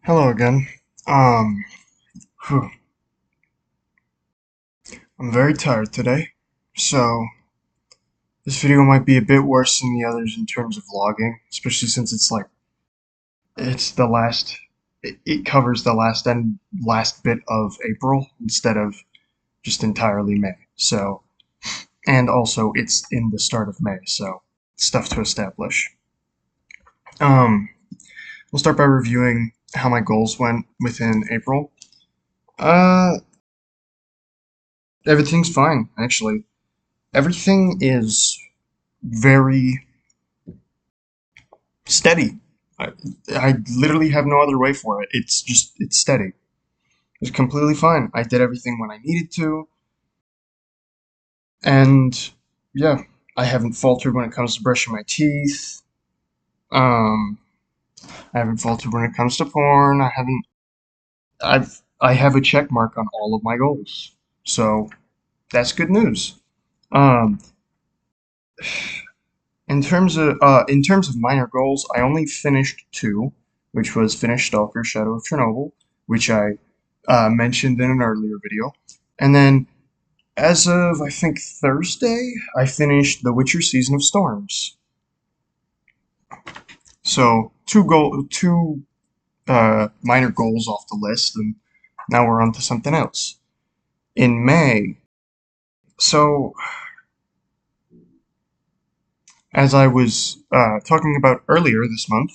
Hello again. Um, Phew. I'm very tired today, so this video might be a bit worse than the others in terms of vlogging, especially since it's the last. It covers the last bit of April instead of just entirely May. So, and also it's in the start of May, so stuff to establish. Um, we'll start by reviewing how my goals went within April. Uh, Everything's fine, actually. Everything is very steady. I, I literally have no other way for it. It's steady. It's completely fine. I did everything when I needed to, and yeah, I haven't faltered when it comes to brushing my teeth. Um, I haven't faltered when it comes to porn. I haven't. I have a check mark on all of my goals, so that's good news. Um, in terms of minor goals, I only finished two, which was finish Stalker: Shadow of Chernobyl, which I mentioned in an earlier video, and then as of I think Thursday, I finished The Witcher: Season of Storms. So two minor goals off the list, and now we're on to something else. In May, so as I was talking about earlier this month,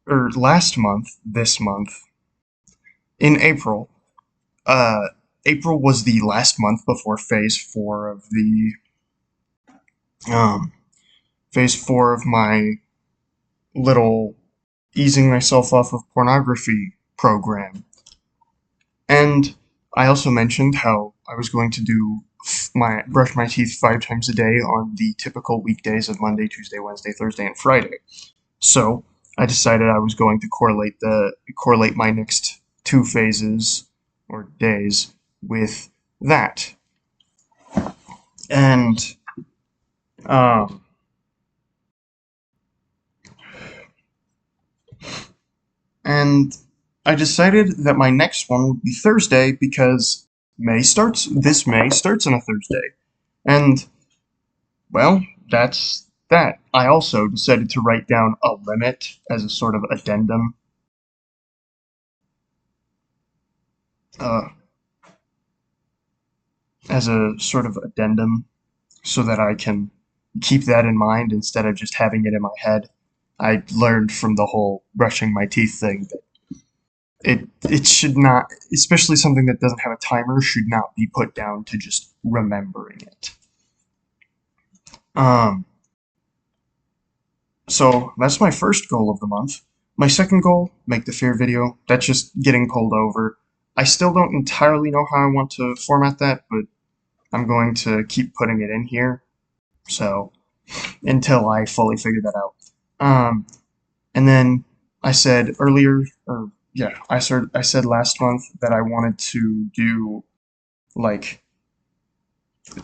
or last month, this month, in April, uh, April was the last month before um, phase four of my little easing myself off of pornography program. And I also mentioned how I was going to do my brush my teeth 5 times a day on the typical weekdays of Monday, Tuesday, Wednesday, Thursday, and Friday. So I decided I was going to correlate my next two phases or days with that. And um, and I decided that my next one would be Thursday because May starts on a Thursday. And well, that's that. I also decided to write down a limit as a sort of addendum. Uh, as a sort of addendum so that I can keep that in mind instead of just having it in my head. I learned from the whole brushing my teeth thing that it should not, especially something that doesn't have a timer, should not be put down to just remembering it. Um, so that's my first goal of the month. My second goal, make the fear video. That's just getting pulled over. I still don't entirely know how I want to format that, but I'm going to keep putting it in here. So until I fully figure that out. And then I said earlier, or yeah, I said last month that I wanted to do like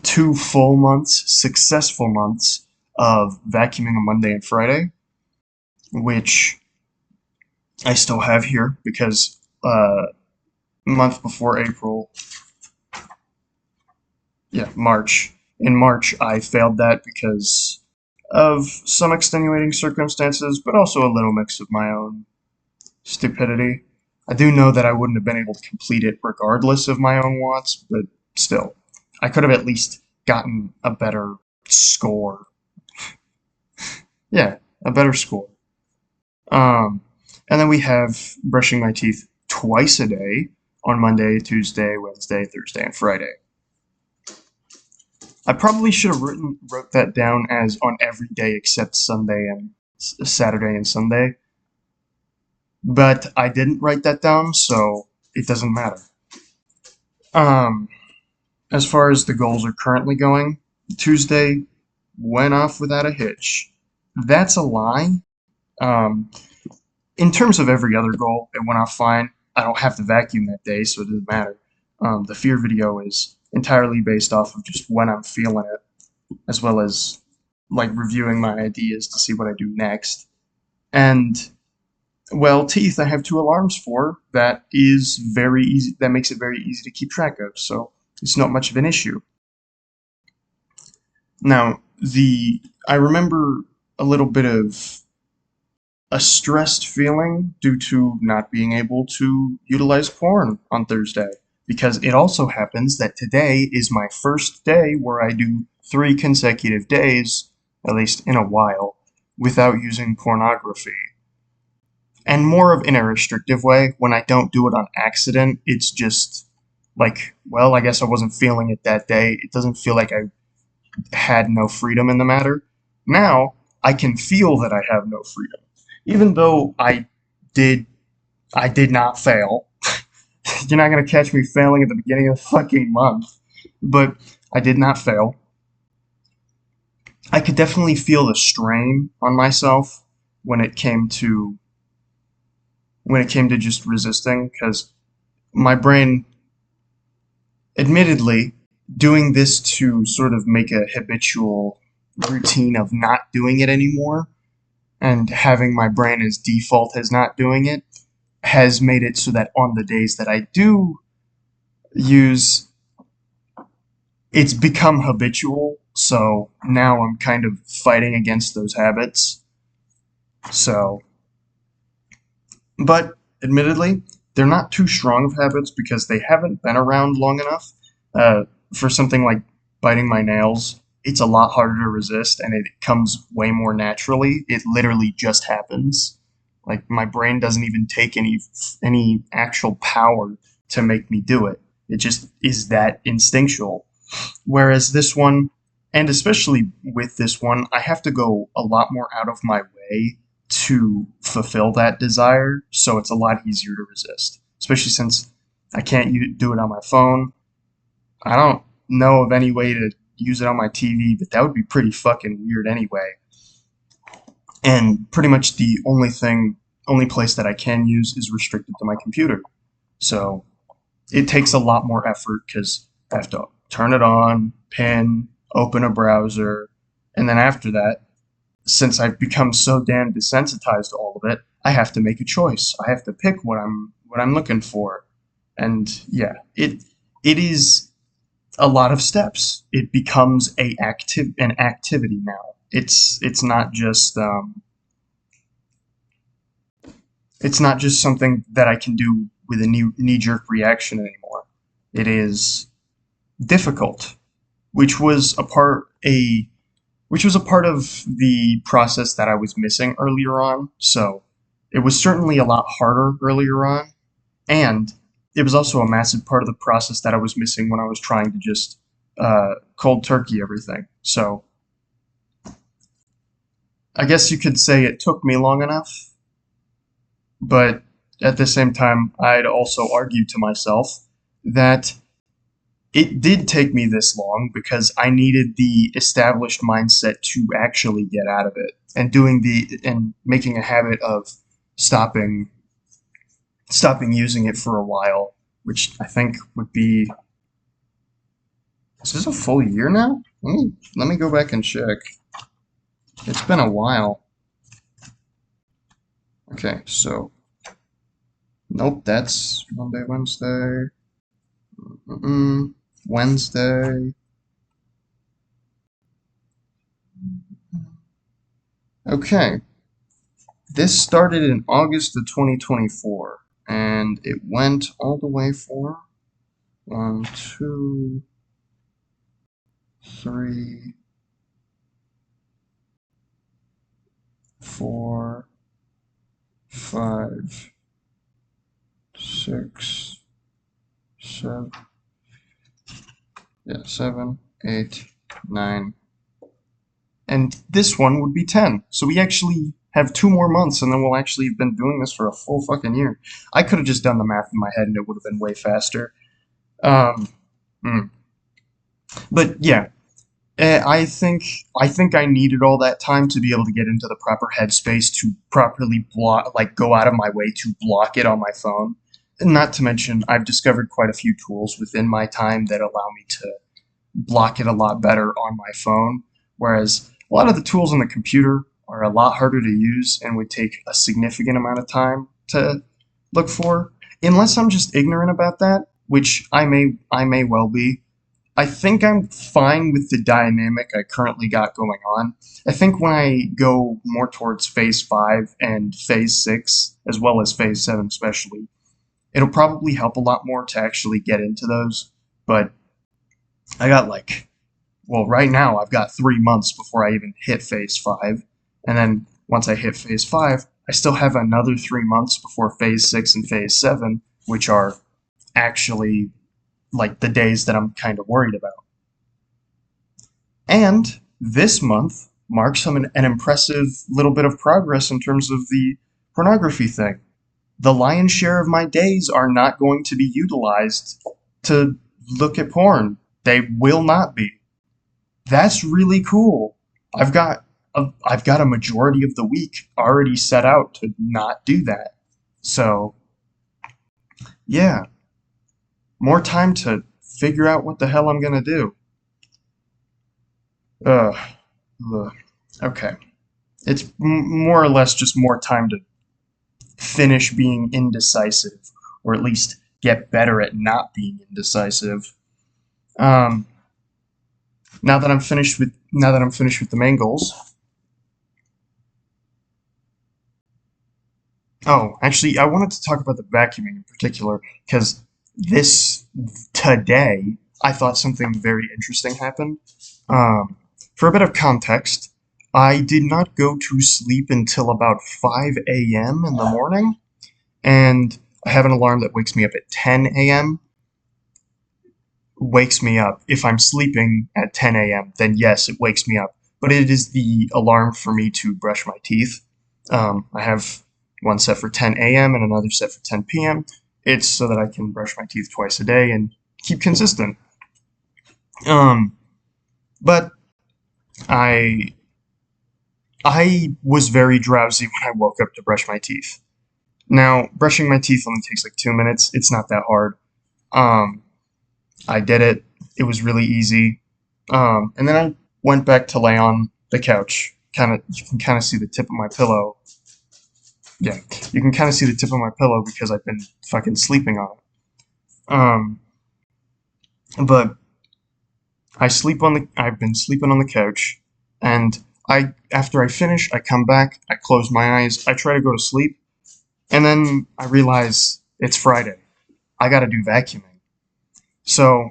2 full months, successful months of vacuuming on Monday and Friday, which I still have here because month before April, yeah, March. In March, I failed that because of some extenuating circumstances, but also a little mix of my own stupidity. I do know that I wouldn't have been able to complete it regardless of my own wants, but still, I could have at least gotten a better score. Yeah, a better score. Um, and then we have brushing my teeth twice a day on Monday, Tuesday, Wednesday, Thursday, and Friday. I probably should have wrote that down as on every day except Sunday and Saturday and Sunday, but I didn't write that down, so it doesn't matter. Um, as far as the goals are currently going, Tuesday went off without a hitch. That's a lie. Um, in terms of every other goal, it went off fine. I don't have to vacuum that day, so it doesn't matter. The fear video is entirely based off of just when I'm feeling it, as well as like reviewing my ideas to see what I do next. And Well, teeth I have two alarms for. That is very easy. That makes it very easy to keep track of. So it's not much of an issue. Now, the I remember a little bit of a stressed feeling due to not being able to utilize porn on Thursday. Because it also happens that today is my first day where I do 3 consecutive days, at least in a while, without using pornography. And more of in a restrictive way. When I don't do it on accident, it's just like, well, I guess I wasn't feeling it that day. It doesn't feel like I had no freedom in the matter. Now, I can feel that I have no freedom. Even though did I did not fail. You're not gonna catch me failing at the beginning of the fucking month. But I did not fail. I could definitely feel the strain on myself when it came to just resisting, because my brain, admittedly, doing this to sort of make a habitual routine of not doing it anymore and having my brain as default as not doing it has made it so that on the days that I do use, it's become habitual. So now I'm kind of fighting against those habits. So, but admittedly, they're not too strong of habits because they haven't been around long enough. For something like biting my nails, it's a lot harder to resist and it comes way more naturally. It literally just happens. Like my brain doesn't even take any actual power to make me do it. It just is that instinctual. Whereas this one, and especially with this one, I have to go a lot more out of my way to fulfill that desire, so it's a lot easier to resist. Especially since I can't do it on my phone. I don't know of any way to use it on my TV, but that would be pretty fucking weird anyway. And pretty much the only place that I can use is restricted to my computer. So it takes a lot more effort because I have to turn it on, pin, open a browser, and then after that, since I've become so damn desensitized to all of it, I have to make a choice. I have to pick what I'm looking for. And yeah, it is a lot of steps. It becomes an activity now. It's not just something that I can do with a knee jerk reaction anymore. It is difficult, which was a part of the process that I was missing earlier on. So it was certainly a lot harder earlier on, and it was also a massive part of the process that I was missing when I was trying to just cold turkey everything. So I guess you could say it took me long enough, but at the same time, I'd also argue to myself that it did take me this long because I needed the established mindset to actually get out of it and making a habit of stopping using it for a while, which I think would be, is this a full year now? Let me go back and check. It's been a while. Okay, so nope, that's Monday, Wednesday. Wednesday. Okay, this started in August of 2024, and it went all the way for 1, 2, 3, 4, 5, 6, 7, yeah, 7, 8, 9, and this one would be 10. So we actually have 2 more months, and then we'll actually have been doing this for a full fucking year. I could have just done the math in my head, and it would have been way faster. Um, mm. But yeah, I think I needed all that time to be able to get into the proper headspace to properly go out of my way to block it on my phone. And not to mention, I've discovered quite a few tools within my time that allow me to block it a lot better on my phone. Whereas a lot of the tools on the computer are a lot harder to use and would take a significant amount of time to look for. Unless I'm just ignorant about that, which I may well be. I think I'm fine with the dynamic I currently got going on. I think when I go more towards Phase 5 and Phase 6, as well as Phase 7 especially, it'll probably help a lot more to actually get into those. But I got right now I've got 3 months before I even hit Phase 5. And then once I hit Phase 5, I still have another 3 months before Phase 6 and Phase 7, which are actually like the days that I'm kind of worried about. And this month marks an impressive little bit of progress in terms of the pornography thing. The lion's share of my days are not going to be utilized to look at porn. They will not be. That's really cool. I've got a majority of the week already set out to not do that. So, yeah, more time to figure out what the hell I'm gonna do. Ugh. Ugh. Okay. It's more or less just more time to finish being indecisive, or at least get better at not being indecisive. Um, now that I'm finished with the main goals. Oh, actually, I wanted to talk about the vacuuming in particular because this today I thought something very interesting happened. Um, for a bit of context, I did not go to sleep until about 5 a.m. in the morning, and I have an alarm that wakes me up at 10 a.m. Wakes me up. If I'm sleeping at 10 a.m., then yes, it wakes me up. But it is the alarm for me to brush my teeth. I have one set for 10 a.m. and another set for 10 p.m. It's so that I can brush my teeth twice a day and keep consistent. Um, but I I was very drowsy when I woke up to brush my teeth. Now, brushing my teeth only takes like 2 minutes. It's not that hard. Um, I did it. It was really easy. And then I went back to lay on the couch. You can kind of see the tip of my pillow. Yeah, you can kind of see the tip of my pillow because I've been fucking sleeping on it. But I've been sleeping on the couch, and after I finish, I come back, I close my eyes, I try to go to sleep, and then I realize it's Friday. I gotta do vacuuming. So,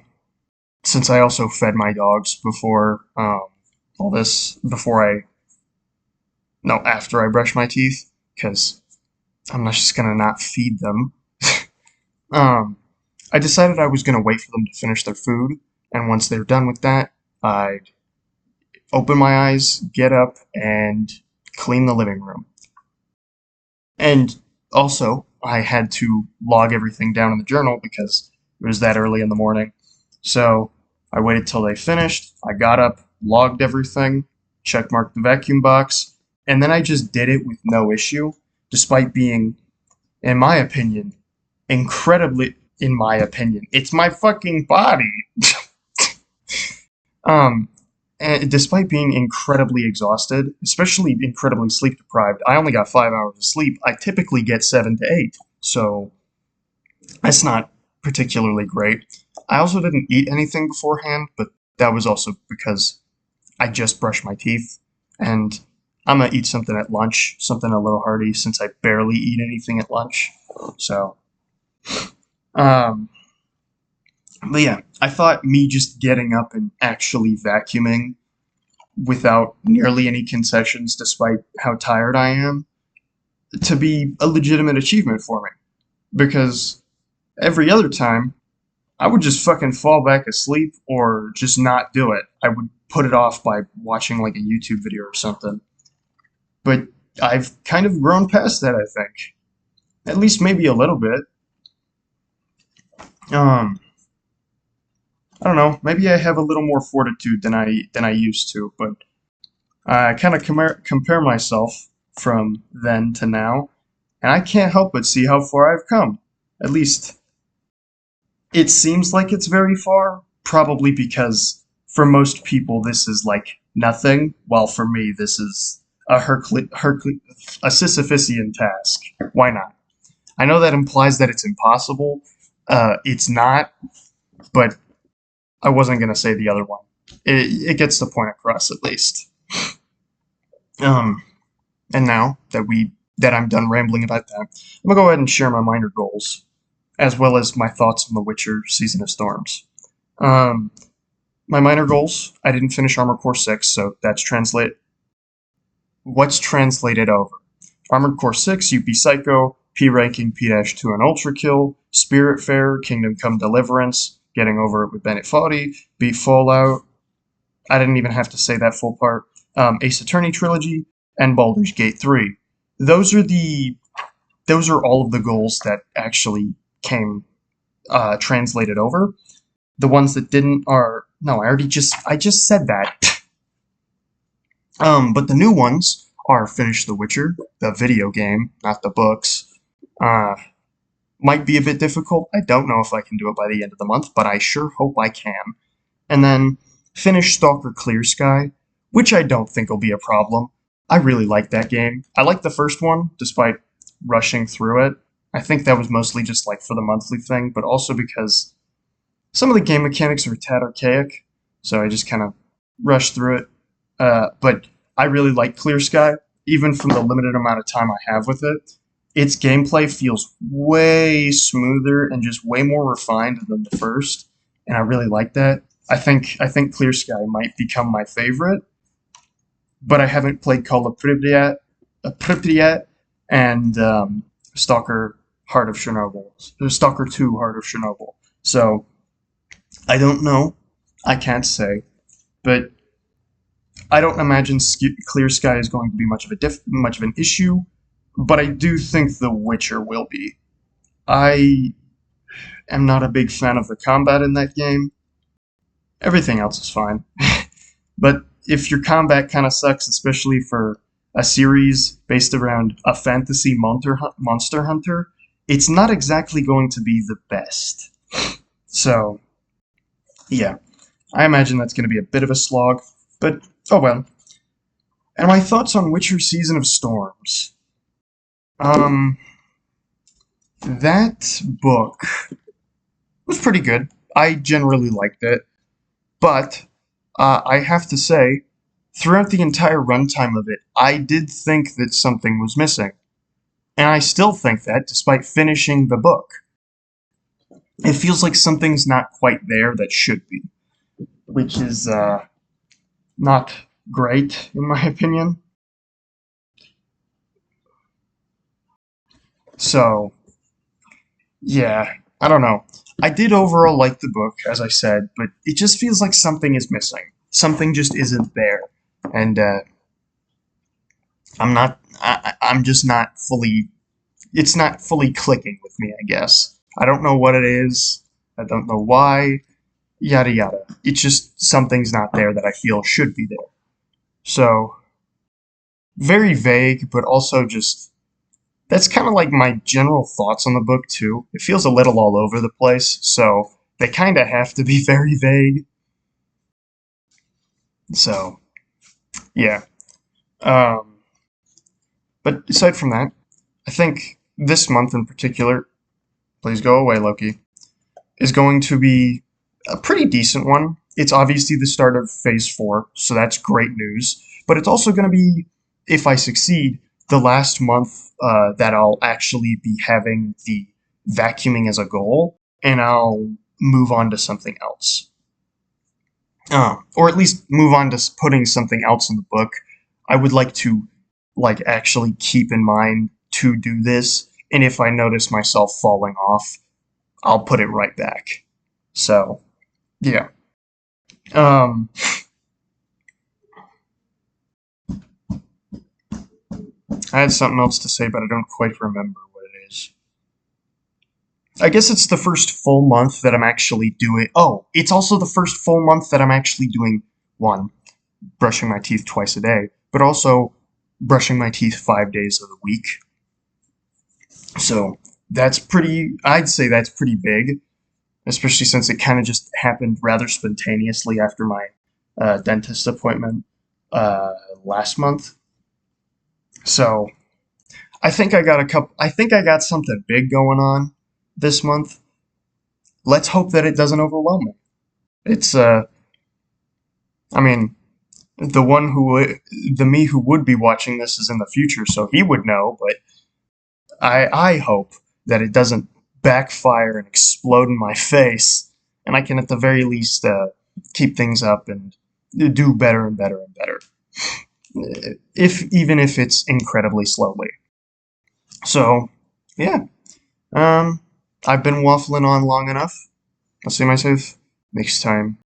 since I also fed my dogs before all this, no, after I brush my teeth, because I'm not just gonna not feed them. um, I decided I was gonna wait for them to finish their food, and once they're done with that, I'd open my eyes, get up, and clean the living room. And also, I had to log everything down in the journal because it was that early in the morning. So I waited till they finished. I got up, logged everything, checkmarked the vacuum box, and then I just did it with no issue, despite being, in my opinion, incredibly, in my opinion, it's my fucking body. um, and despite being incredibly exhausted, especially incredibly sleep deprived, I only got 5 hours of sleep. I typically get 7 to 8, so that's not particularly great. I also didn't eat anything beforehand, but that was also because I just brushed my teeth, and I'm gonna eat something at lunch, something a little hearty, since I barely eat anything at lunch. So, um, but yeah, I thought me just getting up and actually vacuuming without nearly any concessions, despite how tired I am, to be a legitimate achievement for me. Because every other time, I would just fucking fall back asleep or just not do it. I would put it off by watching like a YouTube video or something. But I've kind of grown past that, I think. At least maybe a little bit. Um, I don't know. Maybe I have a little more fortitude than I used to, but I kind of compare myself from then to now, and I can't help but see how far I've come. At least it seems like it's very far, probably because for most people this is like nothing, while for me this is a Sisyphusian task. Why not? I know that implies that it's impossible. It's not, but I wasn't gonna say the other one. It gets the point across at least. Um, and now that I'm done rambling about that, I'm gonna go ahead and share my minor goals, as well as my thoughts on The Witcher: Season of Storms. Um, my minor goals: I didn't finish Armored Core 6, so that's translate. What's translated over? Armored Core 6, UP Psycho, P ranking P-2 and Ultra Kill, Spiritfarer, Kingdom Come Deliverance, getting over it with Bennett Foddy, beat Fallout. I didn't even have to say that full part. Ace Attorney Trilogy, and Baldur's Gate 3. Those are all of the goals that actually came translated over. The ones that didn't are no, I just said that. But the new ones are finish The Witcher, the video game, not the books. Might be a bit difficult. I don't know if I can do it by the end of the month, but I sure hope I can. And then finish Stalker Clear Sky, which I don't think will be a problem. I really like that game. I like the first one, despite rushing through it. I think that was mostly just like for the monthly thing, but also because some of the game mechanics are a tad archaic, so I just kind of rushed through it. But I really like Clear Sky, even from the limited amount of time I have with it. Its gameplay feels way smoother and just way more refined than the first, and I really like that. I think Clear Sky might become my favorite, but I haven't played Call of Pripyat and Stalker Heart of Chernobyl, Stalker 2 Heart of Chernobyl. So I don't know. I can't say, but I don't imagine Clear Sky is going to be much of an issue. But I do think The Witcher will be. I am not a big fan of the combat in that game. Everything else is fine. But if your combat kind of sucks, especially for a series based around a fantasy monster hunter, it's not exactly going to be the best. So, yeah. I imagine that's going to be a bit of a slog, but oh well. And my thoughts on Witcher Season of Storms. That book was pretty good. I generally liked it, but I have to say, throughout the entire runtime of it, I did think that something was missing. And I still think that, despite finishing the book. It feels like something's not quite there that should be, which is not great, in my opinion. So, yeah, I don't know. I did overall like the book, as I said, but it just feels like something is missing. Something just isn't there. And I'm just not fully, it's not fully clicking with me, I guess. I don't know what it is. I don't know why. Yada yada. It's just something's not there that I feel should be there. So, very vague, but also just that's kind of like my general thoughts on the book too. It feels a little all over the place, so they kind of have to be very vague. So, yeah. Um, but aside from that, I think this month in particular, please go away, Loki, is going to be a pretty decent one. It's obviously the start of Phase 4, so that's great news. But it's also going to be, if I succeed, the last month that I'll actually be having the vacuuming as a goal, and I'll move on to something else. Or at least move on to putting something else in the book. I would like to, actually keep in mind to do this, and if I notice myself falling off, I'll put it right back. So, yeah. Um, I had something else to say, but I don't quite remember what it is. I guess it's the first full month that I'm actually doing. Oh, it's also the first full month that I'm actually doing one, brushing my teeth twice a day, but also brushing my teeth 5 days of the week. So I'd say that's pretty big, especially since it kind of just happened rather spontaneously after my dentist appointment last month. So I think I got something big going on this month. Let's hope that it doesn't overwhelm me. It's I mean, the one who the me who would be watching this is in the future, so he would know. But I hope that it doesn't backfire and explode in my face, and I can at the very least keep things up and do better and better and better. If even if it's incredibly slowly. So, yeah. Um, I've been waffling on long enough. I'll see myself next time.